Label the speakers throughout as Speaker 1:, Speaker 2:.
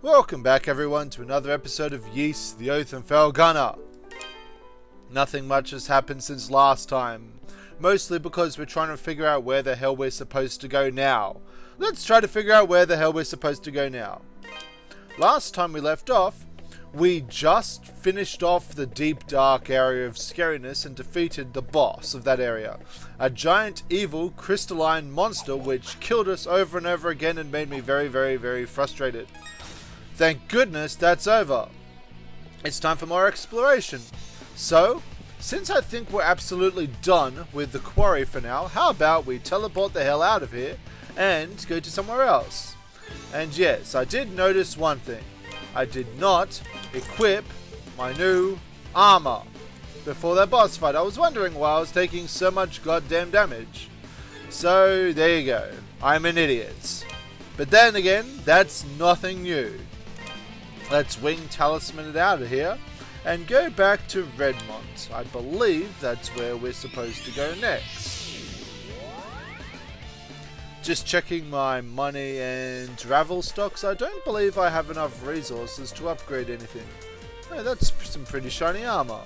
Speaker 1: Welcome back everyone to another episode of Yeast, the Oath, and Felghana. Nothing much has happened since last time. Mostly because we're trying to figure out where the hell we're supposed to go now. Let's try to figure out where the hell we're supposed to go now. Last time we left off, we just finished off the deep dark area of scariness and defeated the boss of that area. A giant evil crystalline monster which killed us over and over again and made me very frustrated. Thank goodness that's over. It's time for more exploration. So, since I think we're absolutely done with the quarry for now, how about we teleport the hell out of here and go to somewhere else? And yes, I did notice one thing. I did not equip my new armor before that boss fight. I was wondering why I was taking so much goddamn damage. So, there you go. I'm an idiot. But then again, that's nothing new. Let's wing talisman it out of here and go back to Redmont. I believe that's where we're supposed to go next. Just checking my money and travel stocks. I don't believe I have enough resources to upgrade anything. Oh, that's some pretty shiny armor.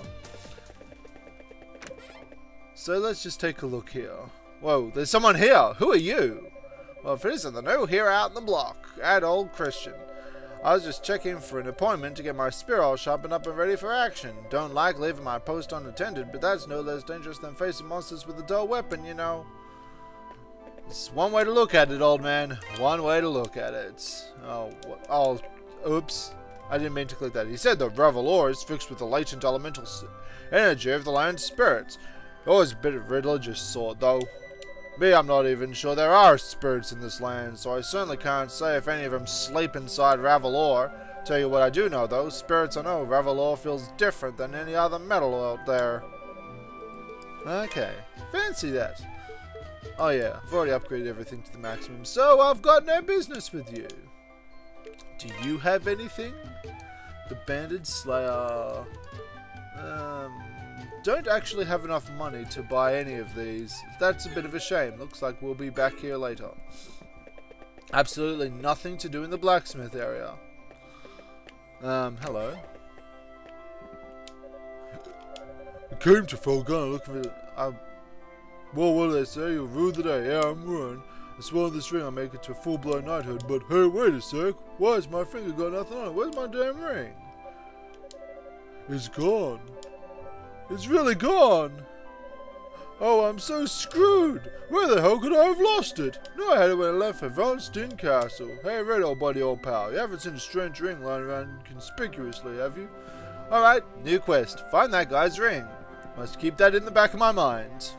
Speaker 1: So let's just take a look here. Whoa, there's someone here. Who are you? Well, if it isn't the new hero out in the block, at old Christian. I was just checking for an appointment to get my spear all sharpened up and ready for action. Don't like leaving my post unattended, but that's no less dangerous than facing monsters with a dull weapon, you know. It's one way to look at it, old man. One way to look at it. Oh, oops. I didn't mean to click that. He said the Revelor is fixed with the latent elemental energy of the land spirits. Always a bit of religious sort, though. Me, I'm not even sure there are spirits in this land, so I certainly can't say if any of them sleep inside Revelor. Tell you what I do know, though. Spirits I know, Revelor feels different than any other metal out there. Okay, fancy that. Oh yeah, I've already upgraded everything to the maximum, so I've got no business with you. Do you have anything? The Banded Slayer. Don't actually have enough money to buy any of these. That's a bit of a shame. Looks like we'll be back here later. Absolutely nothing to do in the blacksmith area. Hello. I came to Felghana looking for... well, what do they say? You'll rue the day. Yeah, I'm ruined. I swear this ring I'll make it to full-blown knighthood, but hey, wait a sec. Why has my finger got nothing on it? Where's my damn ring? It's gone. It's really gone! Oh, I'm so screwed! Where the hell could I have lost it? No, I had it when I left for Valstein Castle. Hey, Red, old buddy, old pal. You haven't seen a strange ring lying around conspicuously, have you? Alright, new quest. Find that guy's ring. Must keep that in the back of my mind.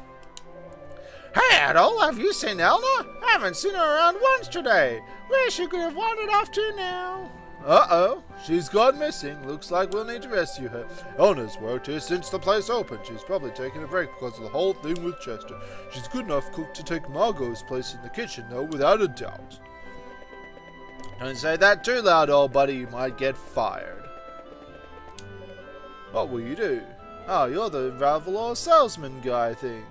Speaker 1: Hey, Adol, have you seen Elna? I haven't seen her around once today. Where she could have wandered off to now? Uh-oh, she's gone missing. Looks like we'll need to rescue her. Elna's worked here since the place opened. She's probably taking a break because of the whole thing with Chester. She's a good enough cook to take Margot's place in the kitchen, though, without a doubt. Don't say that too loud, old buddy. You might get fired. What will you do? Oh, you're the Revelor salesman guy thing.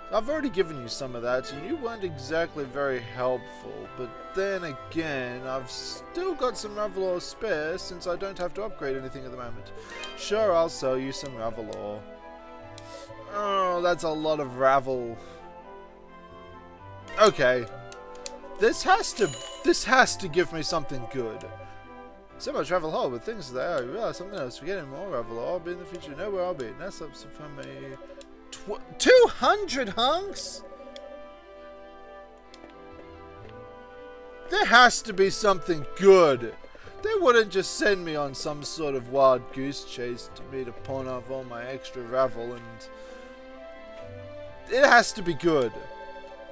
Speaker 1: I've already given you some of that, and you weren't exactly very helpful, but then again, I've still got some Revelor spare since I don't have to upgrade anything at the moment. Sure, I'll sell you some Revelor. Oh, that's a lot of Ravel. Okay. This has to give me something good. So much Revelor with things that I realize something else. Forgetting more Revelor. I'll be in the future. Know where I'll be. That's up for me. 200 hunks? There has to be something good. They wouldn't just send me on some sort of wild goose chase to me to pawn off all my extra ravel, and it has to be good.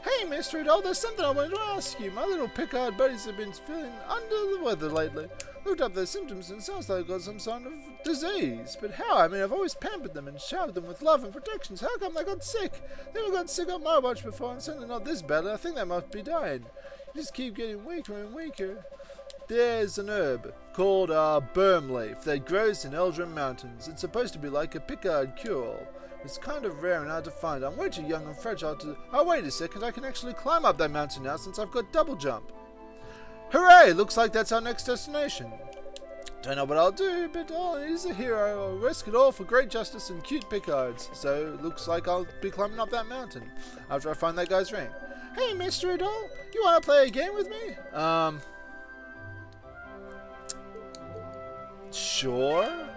Speaker 1: Hey, Mr. Adol, there's something I wanted to ask you. My little Picard buddies have been feeling under the weather lately. Looked up their symptoms and it sounds like they've got some sort of disease. But how? I mean, I've always pampered them and showered them with love and protections. How come they got sick? They never got sick on my watch before, and certainly not this bad. I think they must be dying. You just keep getting weaker and weaker. There's an herb called berm leaf that grows in Eldrin Mountains. It's supposed to be like a Picard cure. It's kind of rare and hard to find. I'm way too young and fragile to... Oh, wait a second. I can actually climb up that mountain now since I've got double jump. Hooray! Looks like that's our next destination. Don't know what I'll do, but he's a hero. I'll risk it all for great justice and cute picards. So, looks like I'll be climbing up that mountain after I find that guy's ring. Hey, Mr. Adol, you want to play a game with me? Sure.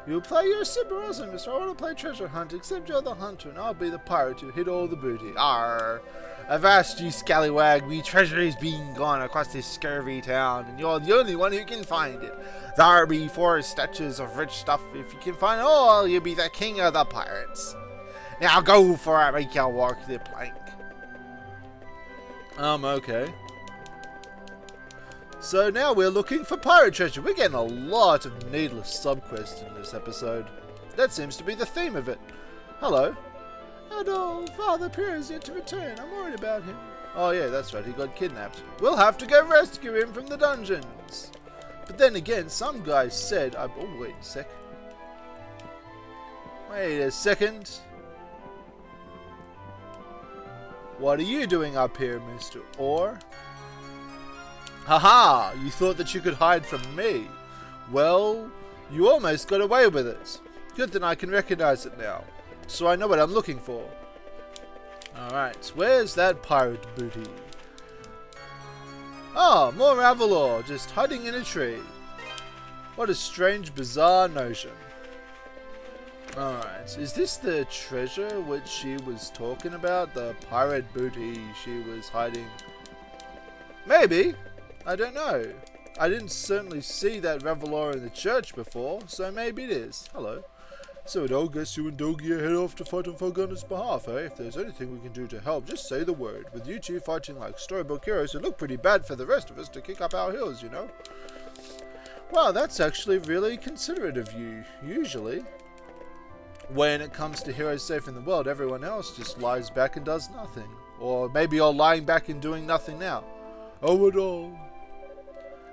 Speaker 1: You'll play your super awesome, Mr. I want to play treasure hunt, except you're the hunter, and I'll be the pirate who hid all the booty. Arr! Avast, you scallywag, we treasure is being gone across this scurvy town, and you're the only one who can find it. There be 4 statues of rich stuff. If you can find it all, you'll be the king of the pirates. Now go for it, make you walk the plank. Okay. So now we're looking for pirate treasure. We're getting a lot of needless subquests in this episode. That seems to be the theme of it. Hello. Adol, Father Pierre is yet to return. I'm worried about him. Oh yeah, that's right. He got kidnapped. We'll have to go rescue him from the dungeons. But then again, some guy said... oh, wait a sec. Wait a second. What are you doing up here, Mr. Orr? Haha! You thought that you could hide from me. Well, you almost got away with it. Good that I can recognize it now. So I know what I'm looking for. Alright, where's that pirate booty? Oh, more Avalor, just hiding in a tree. What a strange, bizarre notion. Alright, is this the treasure which she was talking about? The pirate booty she was hiding? Maybe. I don't know. I didn't certainly see that Revelor in the church before, so maybe it is. Hello. So I guess you and Dogi are head off to fight on Felghana's behalf, eh? If there's anything we can do to help, just say the word. With you two fighting like storybook heroes, it look pretty bad for the rest of us to kick up our heels, you know? Well, that's actually really considerate of you. Usually, when it comes to heroes saving the world, everyone else just lies back and does nothing. Or maybe you're lying back and doing nothing now. Oh, Adol.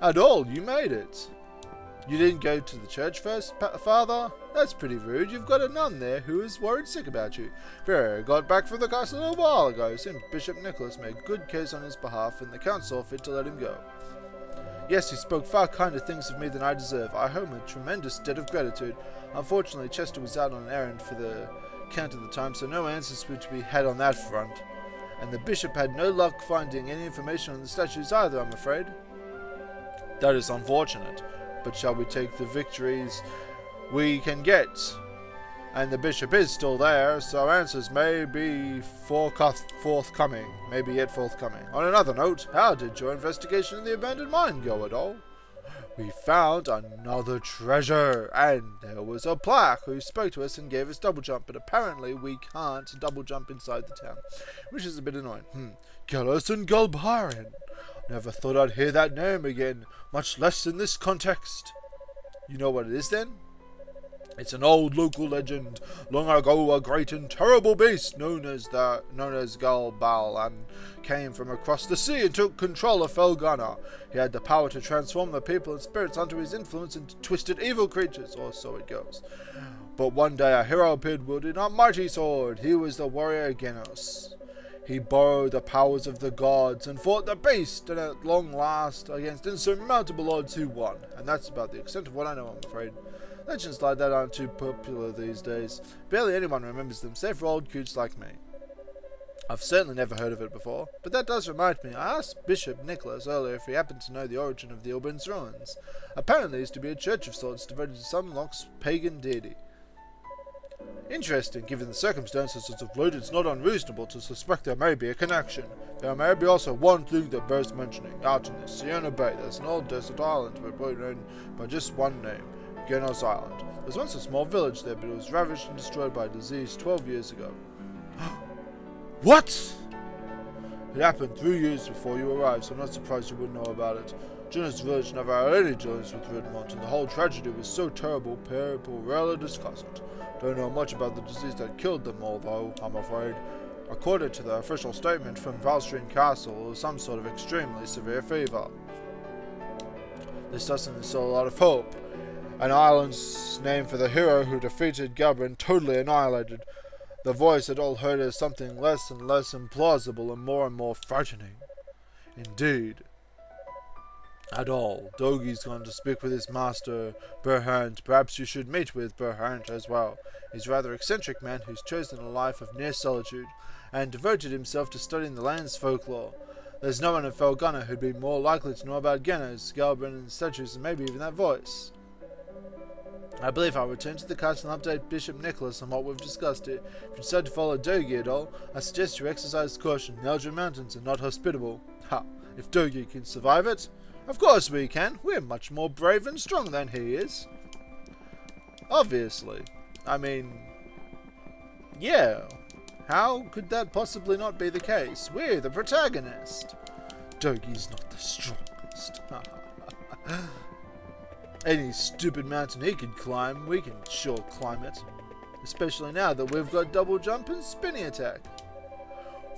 Speaker 1: Adol, you made it. You didn't go to the church first, Father? That's pretty rude. You've got a nun there who is worried sick about you. Fair, got back from the castle a little while ago, since Bishop Nicholas made good case on his behalf and the council fit to let him go. Yes, he spoke far kinder things of me than I deserve. I owe him a tremendous debt of gratitude. Unfortunately, Chester was out on an errand for the count at the time, so no answers were to be had on that front. And the bishop had no luck finding any information on the statues either, I'm afraid. That is unfortunate. But shall we take the victories we can get? And the bishop is still there, so answers may be forthcoming. Maybe yet forthcoming. On another note, how did your investigation of the abandoned mine go at all? We found another treasure, and there was a plaque who spoke to us and gave us double jump, but apparently we can't double jump inside the town, which is a bit annoying. Gallus and Gulbarin. Never thought I'd hear that name again, much less in this context. You know what it is then? It's an old local legend. Long ago, a great and terrible beast known as Gulbalan came from across the sea and took control of Felghana. He had the power to transform the people and spirits under his influence into twisted evil creatures, or so it goes. But one day a hero appeared wielding a mighty sword. He was the warrior Genos. He borrowed the powers of the gods and fought the beast, and at long last, against insurmountable odds, he won. And that's about the extent of what I know, I'm afraid. Legends like that aren't too popular these days. Barely anyone remembers them, save for old coots like me. I've certainly never heard of it before, but that does remind me. I asked Bishop Nicholas earlier if he happened to know the origin of the Ilbrin's ruins. Apparently it is to be a church of sorts devoted to some lost pagan deity. Interesting, given the circumstances as of late, it's not unreasonable to suspect there may be a connection. There may be also one thing that bears mentioning. Out in the Sienna Bay, there's an old desert island known by just one name, Genos Island. There was once a small village there, but it was ravaged and destroyed by a disease 12 years ago. What? It happened 3 years before you arrived, so I'm not surprised you wouldn't know about it. Genos village never had any dealings with Redmont, and the whole tragedy was so terrible, people rarely discuss it. Don't know much about the disease that killed them, although, I'm afraid. According to the official statement from Valstreen Castle, it was some sort of extremely severe fever. This doesn't instill a lot of hope. An island's name for the hero who defeated Gabrin totally annihilated. The voice Adol heard is something less and less implausible and more frightening. Indeed. at all. Dogi's gone to speak with his master, Berhant. Perhaps you should meet with Berhant as well. He's a rather eccentric man who's chosen a life of near solitude, and devoted himself to studying the land's folklore. There's no one in Felghana who'd be more likely to know about Genas, Galbrin, and statues, and maybe even that voice. I believe I'll return to the castle and update Bishop Nicholas on what we've discussed here. If you decide to follow Dogi at all, I suggest you exercise caution. The Eldrin Mountains are not hospitable. Ha! If Dogi can survive it, of course we can. We're much more brave and strong than he is. Obviously. I mean, yeah. How could that possibly not be the case? We're the protagonist. Dogi's not the strongest. Any stupid mountain he could climb, we can sure climb it. Especially now that we've got double jump and spinny attack.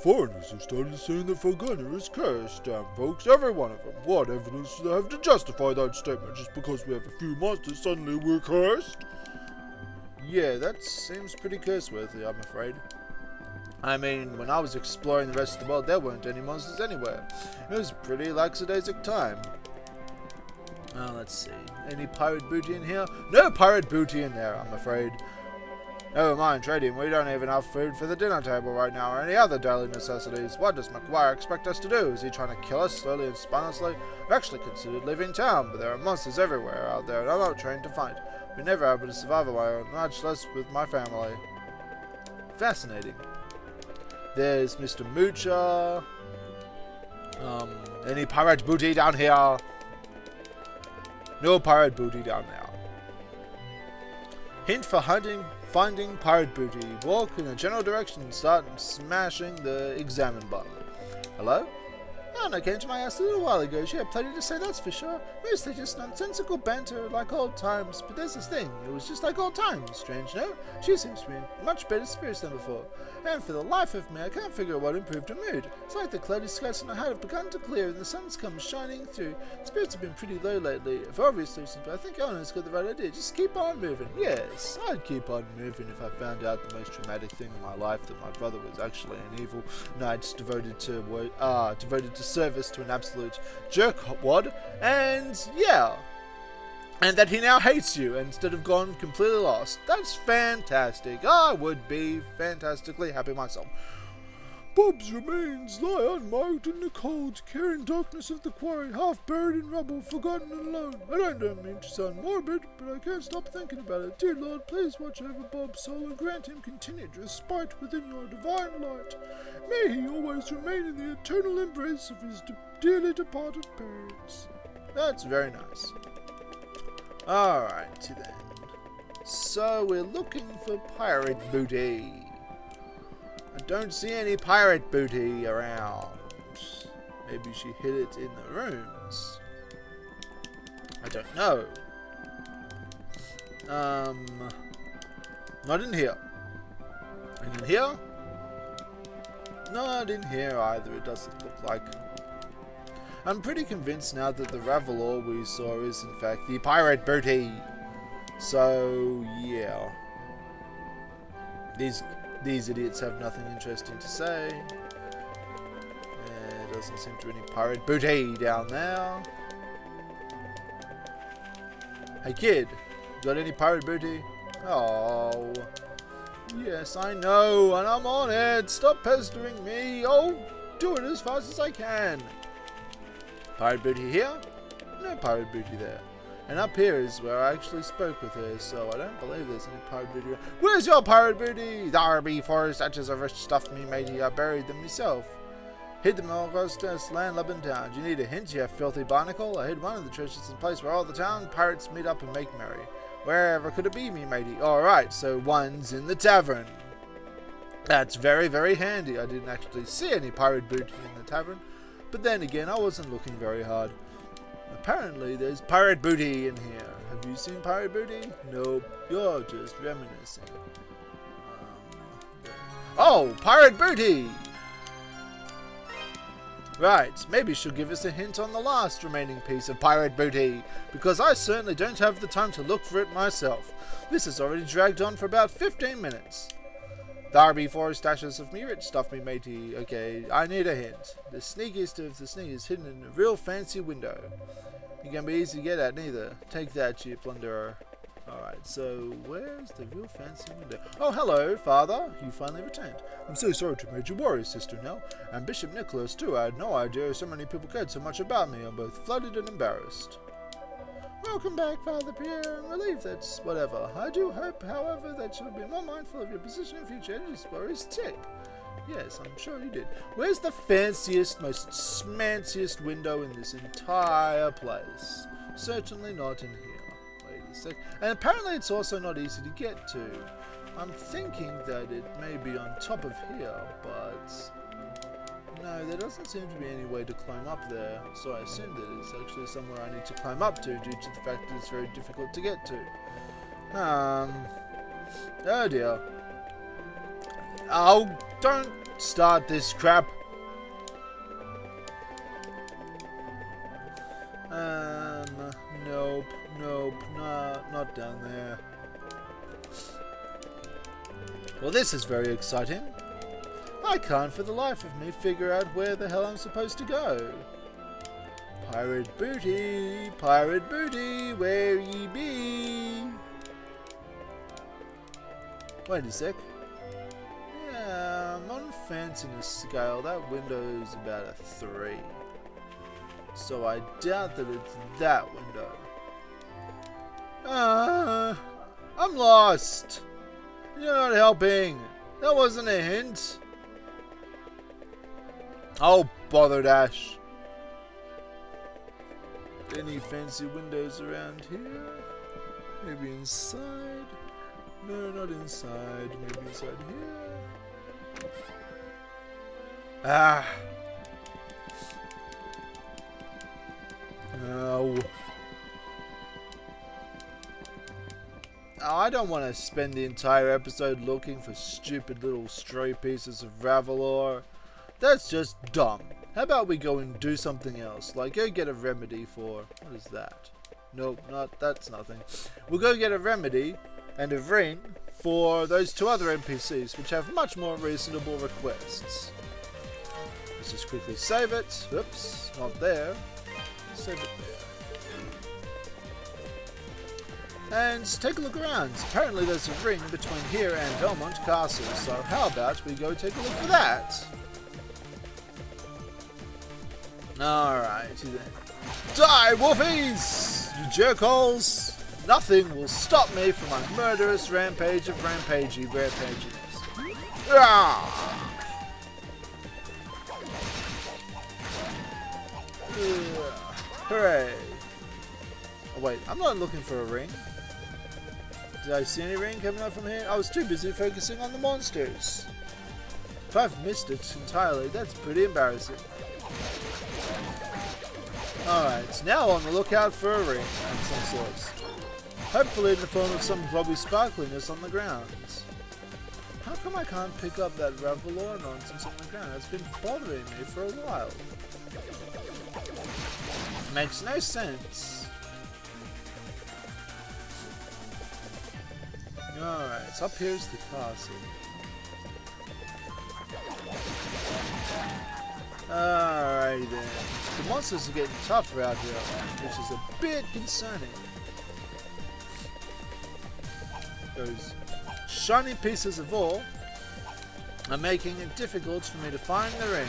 Speaker 1: Foreigners have started saying that Felghana is cursed. Damn folks, every one of them. What evidence do they have to justify that statement? Just because we have a few monsters, suddenly we're cursed? Yeah, that seems pretty curse-worthy, I'm afraid. I mean, when I was exploring the rest of the world, there weren't any monsters anywhere. It was a pretty lackadaisic time. Let's see. Any pirate booty in here? No pirate booty in there, I'm afraid. Never mind trading. We don't even have food for the dinner table right now or any other daily necessities. What does McGuire expect us to do? Is he trying to kill us slowly and spinelessly? I've actually considered leaving town, but there are monsters everywhere out there, and I'm not trained to fight. I've been never able to survive on my own, much less with my family. Fascinating. There's Mr. Moocher. Any pirate booty down here? No pirate booty down there. Hint for finding pirate booty. Walk in a general direction and start smashing the examine button. Hello? Anna came to my house a little while ago. She had plenty to say, that's for sure. Mostly just nonsensical banter, like old times. But there's this thing. It was just like old times. Strange, no? She seems to be in much better spirits than before. And for the life of me, I can't figure out what improved her mood. It's like the cloudy skies on her hat have begun to clear and the sun's come shining through. Spirits have been pretty low lately, for obvious reasons, but I think Anna's got the right idea. Just keep on moving. Yes, I'd keep on moving if I found out the most traumatic thing in my life, that my brother was actually an evil knight devoted to service to an absolute jerkwad, and yeah, and that he now hates you instead of gone completely lost. That's fantastic. I would be fantastically happy myself. Bob's remains lie unmarked in the cold, caring darkness of the quarry, half buried in rubble, forgotten and alone. I don't mean to sound morbid, but I can't stop thinking about it. Dear Lord, please watch over Bob's soul and grant him continued respite within your divine light. May he always remain in the eternal embrace of his dearly departed parents. That's very nice. Alrighty then. So we're looking for pirate booty. I don't see any pirate booty around. Maybe she hid it in the rooms. I don't know. Not in here. And in here? Not in here either, it doesn't look like. I'm pretty convinced now that the Ravelor we saw is in fact the pirate booty. So, yeah. These idiots have nothing interesting to say. There doesn't seem to be any pirate booty down there. Hey kid, got any pirate booty? Oh, yes, I know, and I'm on it. Stop pestering me. I'll do it as fast as I can. Pirate booty here? No pirate booty there. And up here is where I actually spoke with her, so I don't believe there's any pirate booty. Where's your pirate booty? There be 4 statues of rich stuff me matey. I buried them myself. Hid them all across this landlub in town. Do you need a hint, you filthy barnacle? I hid one of the treasures in a place where all the town pirates meet up and make merry. Wherever could it be, me matey? Alright, so one's in the tavern. That's very, very handy. I didn't actually see any pirate booty in the tavern. But then again, I wasn't looking very hard. Apparently, there's pirate booty in here. Have you seen pirate booty? Nope. You're just reminiscing. Oh, pirate booty! Right, maybe she'll give us a hint on the last remaining piece of pirate booty, because I certainly don't have the time to look for it myself. This has already dragged on for about 15 minutes. There be 4 stashes of me rich stuff, me matey. Okay, I need a hint. The sneakiest of the sneakers hidden in a real fancy window. You can be easy to get at neither. Take that, you plunderer. Alright, so where's the real fancy window? Oh, hello, Father. You finally returned. I'm so sorry to make you worry, Sister Nell. And Bishop Nicholas, too. I had no idea so many people cared so much about me. I'm both flooded and embarrassed. Welcome back, Father Pierre. I'm relieved that's whatever. I do hope, however, that you'll be more mindful of your position in future and just worries tip. Yes, I'm sure you did. Where's the fanciest, most smanciest window in this entire place? Certainly not in here. And apparently it's also not easy to get to. I'm thinking that it may be on top of here, but no, there doesn't seem to be any way to climb up there, so I assume that it's actually somewhere I need to climb up to due to the fact that it's very difficult to get to. Oh dear. Oh, don't start this crap. Nope, not down there. Well, this is very exciting. I can't for the life of me figure out where the hell I'm supposed to go. Pirate booty, where ye be? Wait a sec. Yeah, on fanciness scale, that window is about a 3. So I doubt that it's that window. I'm lost. You're not helping. That wasn't a hint. Oh, bother dash. Any fancy windows around here? Maybe inside? No, not inside. Maybe inside here? Ah. No. I don't want to spend the entire episode looking for stupid little stray pieces of Ravelor. That's just dumb. How about we go and do something else? Like go get a remedy for... What is that? Nope, that's nothing. We'll go get a remedy and a ring for those 2 other NPCs, which have much more reasonable requests. Let's just quickly save it. Oops, not there. Save it there. And take a look around. Apparently there's a ring between here and Belmont Castle, so how about we go take a look for that? Alright, die, wolfies! You jerkholes! Nothing will stop me from my murderous rampage of rampaginess. Hooray! Oh wait, I'm not looking for a ring. Did I see any ring coming up from here? I was too busy focusing on the monsters. If I've missed it entirely, that's pretty embarrassing. Alright, now on the lookout for a ring of some sort. Hopefully in the form of some grubby sparkliness on the ground. How come I can't pick up that Ravelor nonsense on the ground? It's been bothering me for a while. Makes no sense. Alright, so up here's the castle. Alright then. The monsters are getting tougher out here, which is a bit concerning. Those shiny pieces of ore are making it difficult for me to find the ring.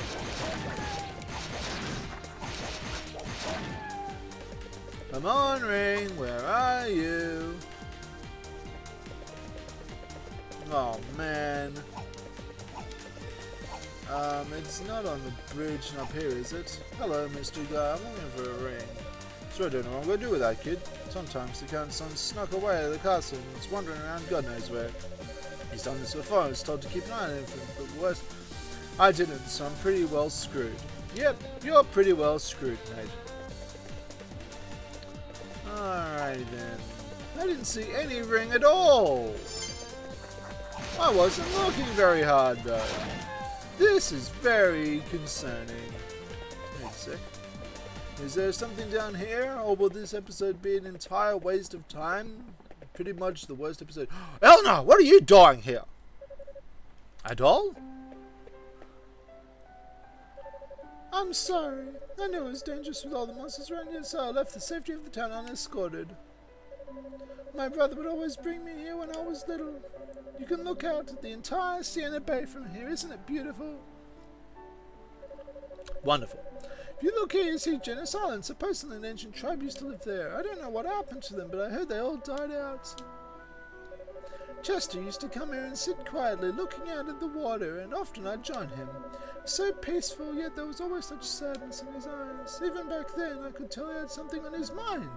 Speaker 1: Come on, ring, where are you? Oh man. It's not on the bridge and up here, is it? Hello, Mr. Guy, I'm looking for a ring. Sure, I don't know what I'm going to do with that kid. Sometimes the Count's son snuck away out of the castle and is wandering around God knows where. He's done this before, I was told to keep an eye on him, but worse, I didn't, so I'm pretty well screwed. Yep, you're pretty well screwed, mate. Alright then. I didn't see any ring at all. I wasn't looking very hard though. This is very concerning. Wait a sec. Is there something down here, or will this episode be an entire waste of time? Pretty much the worst episode. Elna, what are you doing here? A doll? I'm sorry. I knew it was dangerous with all the monsters around here, so I left the safety of the town unescorted. My brother would always bring me here when I was little. You can look out at the entire Sienna Bay from here. Isn't it beautiful? Wonderful. If you look here, you see Genis Island. Supposedly an ancient tribe used to live there. I don't know what happened to them, but I heard they all died out. Chester used to come here and sit quietly, looking out at the water, and often I'd join him. So peaceful, yet there was always such sadness in his eyes. Even back then, I could tell he had something on his mind,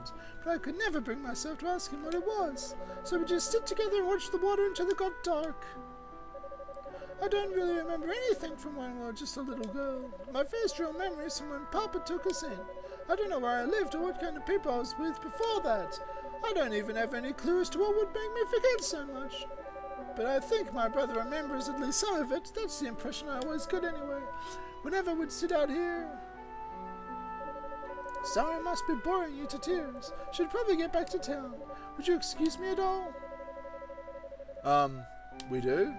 Speaker 1: but I could never bring myself to ask him what it was. So we'd just sit together and watch the water until it got dark. I don't really remember anything from when we were just a little girl. My first real memory is from when Papa took us in. I don't know where I lived or what kind of people I was with before that. I don't even have any clue as to what would make me forget so much. But I think my brother remembers at least some of it. That's the impression I always got anyway. Whenever we'd sit out here. Sorry I must be boring you to tears. Should probably get back to town. Would you excuse me at all? We do?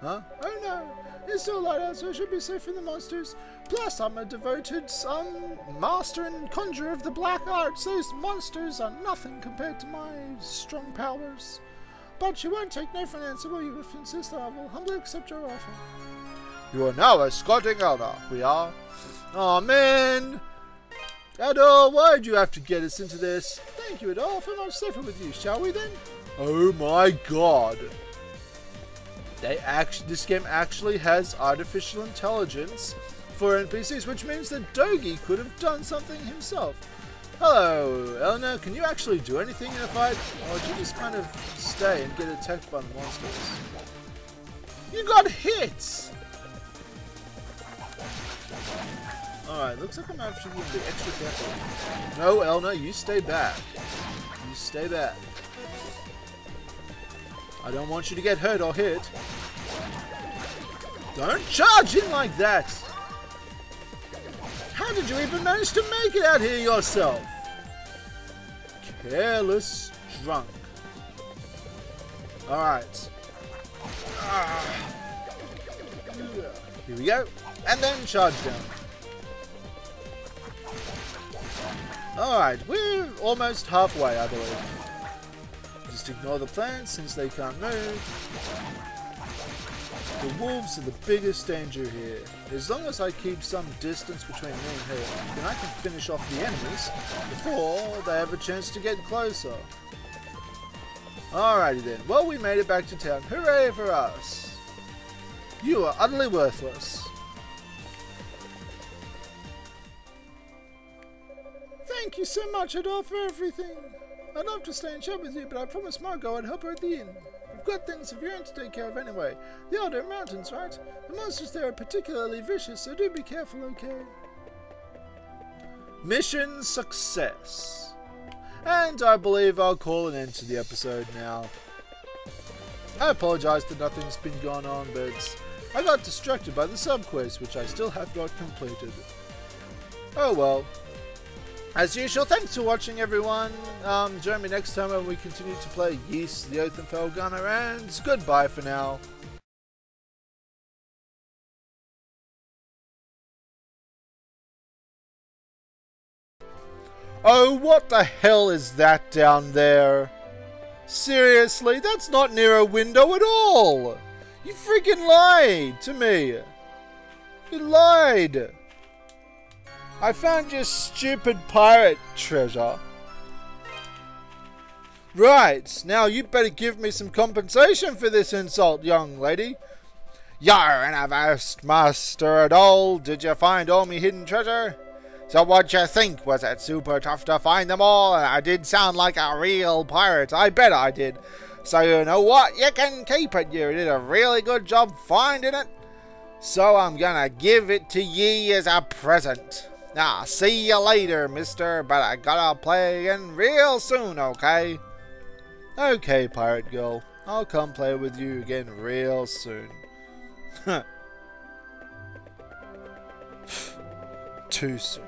Speaker 1: Huh? Oh no, it's still light out, so I should be safe from the monsters. Plus, I'm a devoted master and conjurer of the black arts. Those monsters are nothing compared to my strong powers. But you won't take no for an answer, will you? If you insist, I will humbly accept your offer. You are now escorting Elna. We are. Aw, man! Adol, why'd you have to get us into this? Thank you, Adol. I feel much safer with you. Shall we then? Oh my god. This game actually has artificial intelligence for NPCs, which means that Dogi could have done something himself. Hello, Eleanor, can you actually do anything in a fight? Or do you just kind of stay and get attacked by the monsters? You got hit! Alright, looks like I'm actually going to be extra careful. No, Eleanor, you stay back. You stay back. I don't want you to get hurt or hit. Don't charge in like that! How did you even manage to make it out here yourself? Careless drunk. Alright. Here we go. And then charge down. Alright, we're almost halfway, I believe. Just ignore the plants since they can't move. The wolves are the biggest danger here. As long as I keep some distance between me and her, then I can finish off the enemies before they have a chance to get closer. Alrighty then. Well, we made it back to town. Hooray for us! You are utterly worthless. Thank you so much, Adolf, for everything. I'd love to stay and chat with you, but I promised Margot I'd help her at the inn. We've got things of your own to take care of anyway. The Alder Mountains, right? The monsters there are particularly vicious, so do be careful, okay? Mission success. And I believe I'll call an end to the episode now. I apologise that nothing's been going on, but I got distracted by the subquest, which I still have not completed. Oh well. As usual, thanks for watching, everyone. Join me next time when we continue to play Ys, the Oath of Felghana, and goodbye for now. Oh, what the hell is that down there? Seriously, that's not near a window at all! You freaking lied to me! You lied! I found your stupid pirate treasure. Right, now you better give me some compensation for this insult, young lady. Yar, and avast, Master Adol, did you find all me hidden treasure? So what'd you think? Was it super tough to find them all? I did sound like a real pirate, I bet I did. So you know what? You can keep it. You did a really good job finding it. So I'm gonna give it to ye as a present. Nah, see you later, mister, but I gotta play again real soon, okay? Okay, pirate girl. I'll come play with you again real soon. Too soon.